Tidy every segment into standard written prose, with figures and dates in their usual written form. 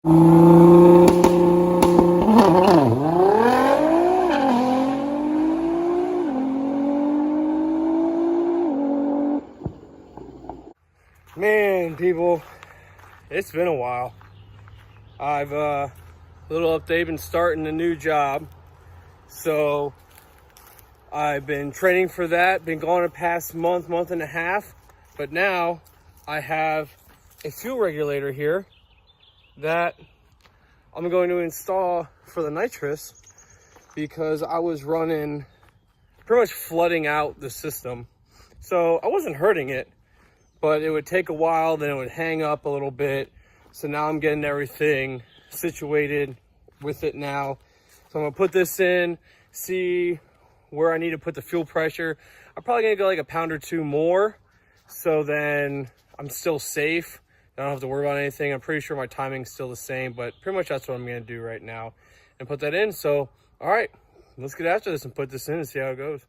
Man, people, it's been a while. I've little update, been starting a new job, so I've been training for that, been gone the past month and a half, but now I have a fuel regulator here that I'm going to install for the nitrous, because I was running, pretty much flooding out the system. So I wasn't hurting it, but it would take a while, then it would hang up a little bit. So now I'm getting everything situated with it now. So I'm gonna put this in, see where I need to put the fuel pressure. I'm probably gonna go like a pound or two more, so then I'm still safe. I don't have to worry about anything. I'm pretty sure my timing's still the same, but pretty much that's what I'm gonna do right now and put that in. So, all right, let's get after this and put this in and see how it goes.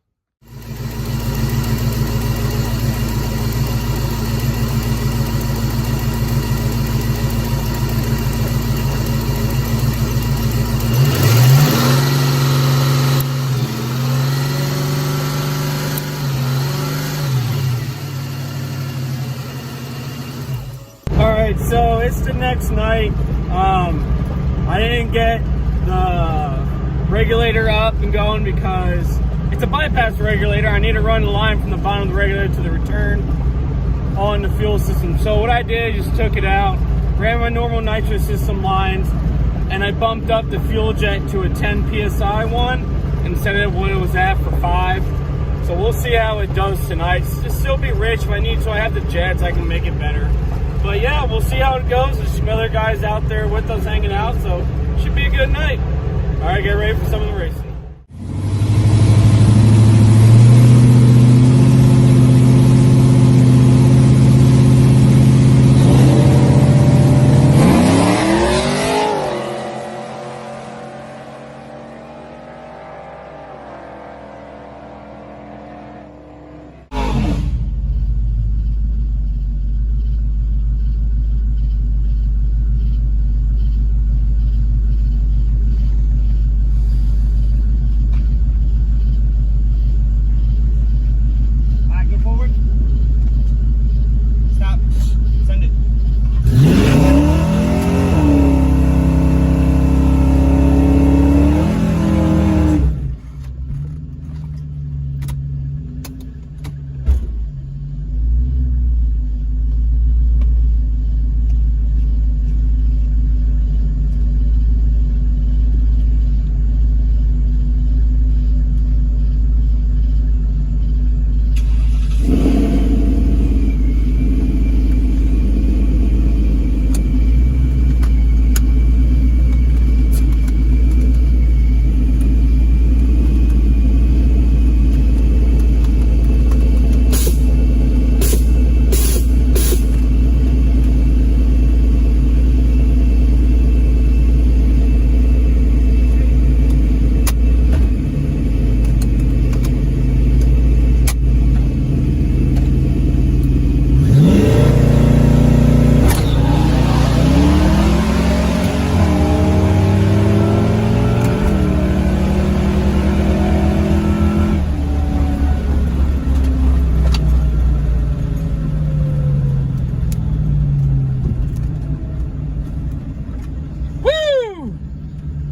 So it's the next night. I didn't get the regulator up and going because it's a bypass regulator. I need to run the line from the bottom of the regulator to the return on the fuel system. So what I did, I just took it out, ran my normal nitrous system lines, and I bumped up the fuel jet to a 10 PSI one instead of what it was at for 5. So we'll see how it does tonight. It's still be rich if I need to. I have the jets, I can make it better. But yeah, we'll see how it goes. There's some other guys out there with us hanging out, so should be a good night. All right, get ready for some of the racing.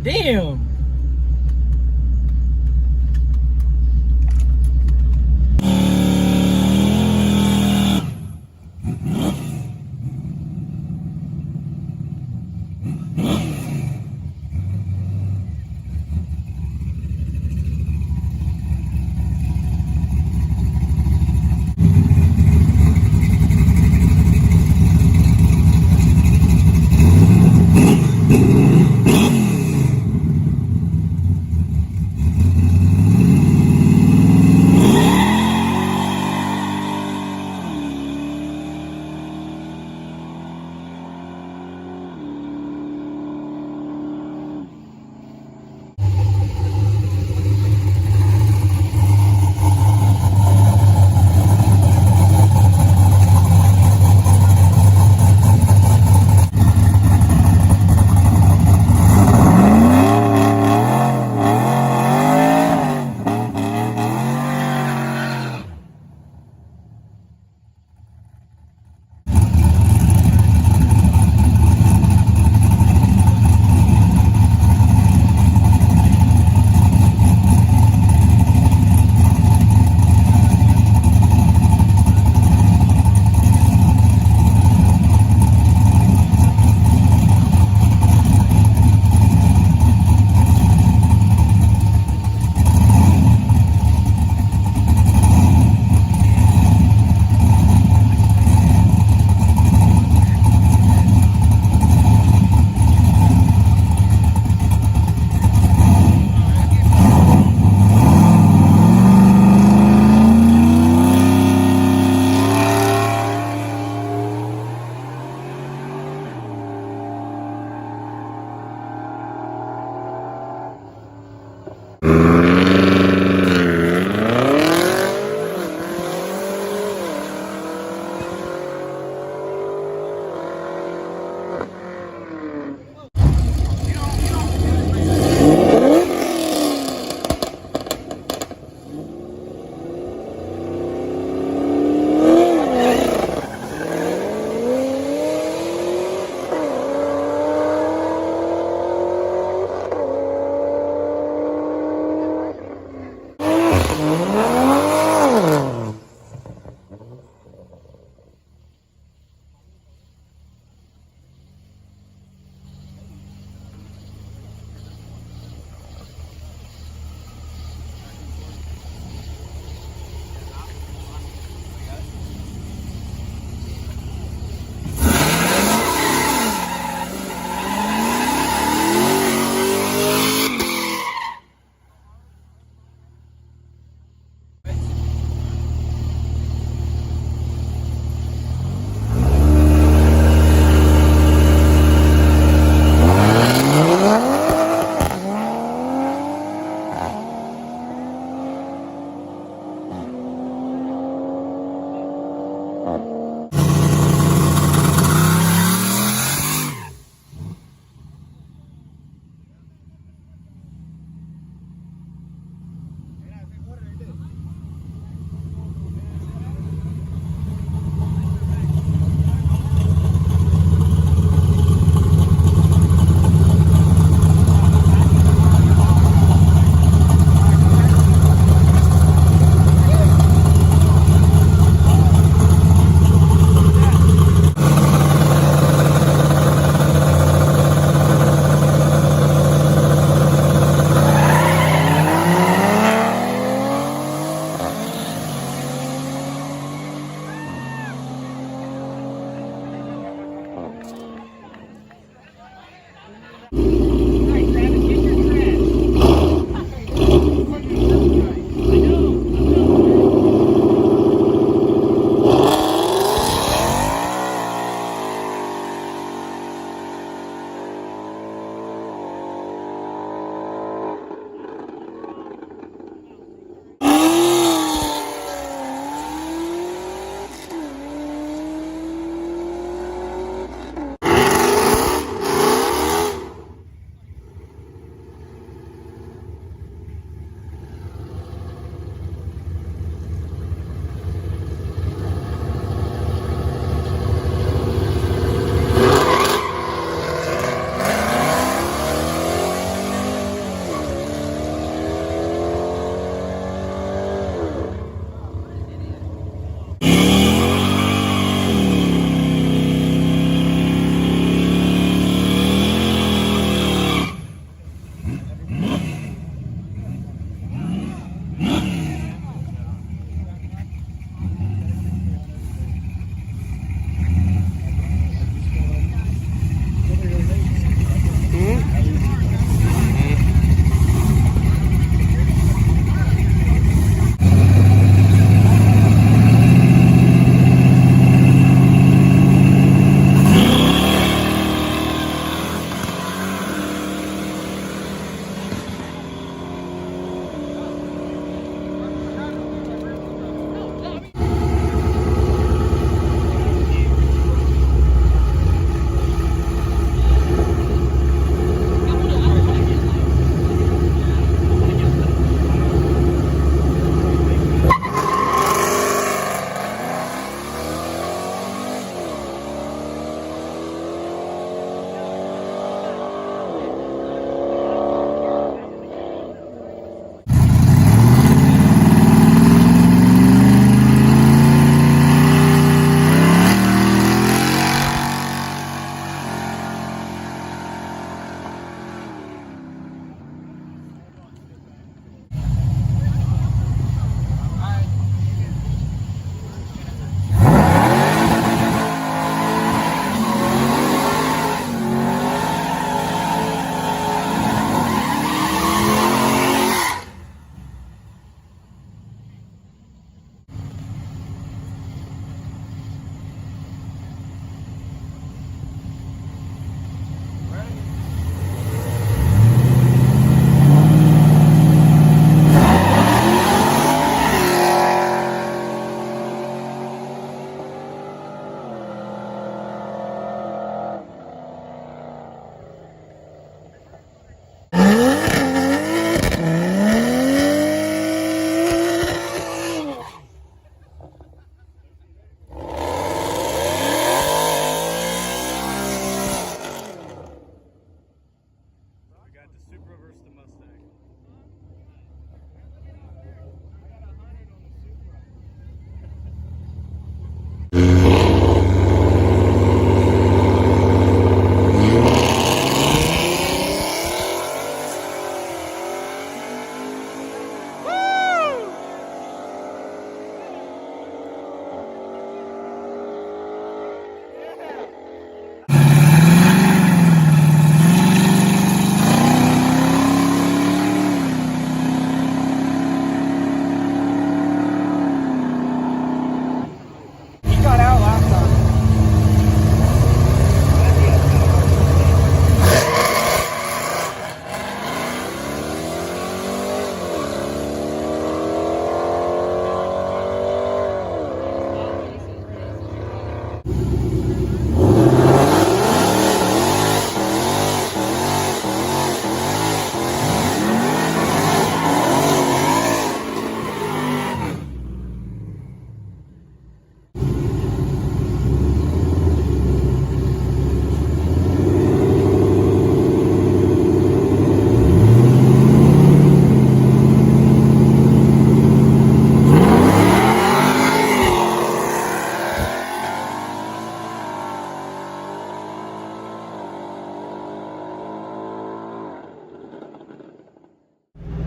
Damn.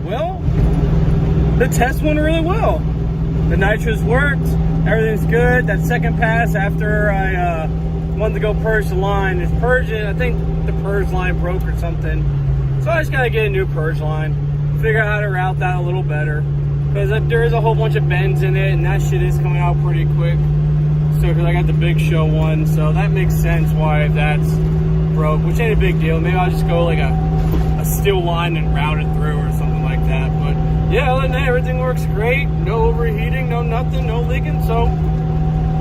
Well, the test went really well. The nitrous worked, everything's good. That second pass after I wanted to go purge the line. It's purging, I think the purge line broke or something. So I just gotta get a new purge line, figure out how to route that a little better. Because there is a whole bunch of bends in it, and that shit is coming out pretty quick. So, because I got the Big Show one, so that makes sense why that's broke, which ain't a big deal. Maybe I'll just go like a steel line and route it through or something like that. But yeah, other than that, everything works great. No overheating, no nothing, no leaking, so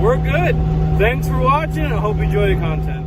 we're good. Thanks for watching. I hope you enjoy the content.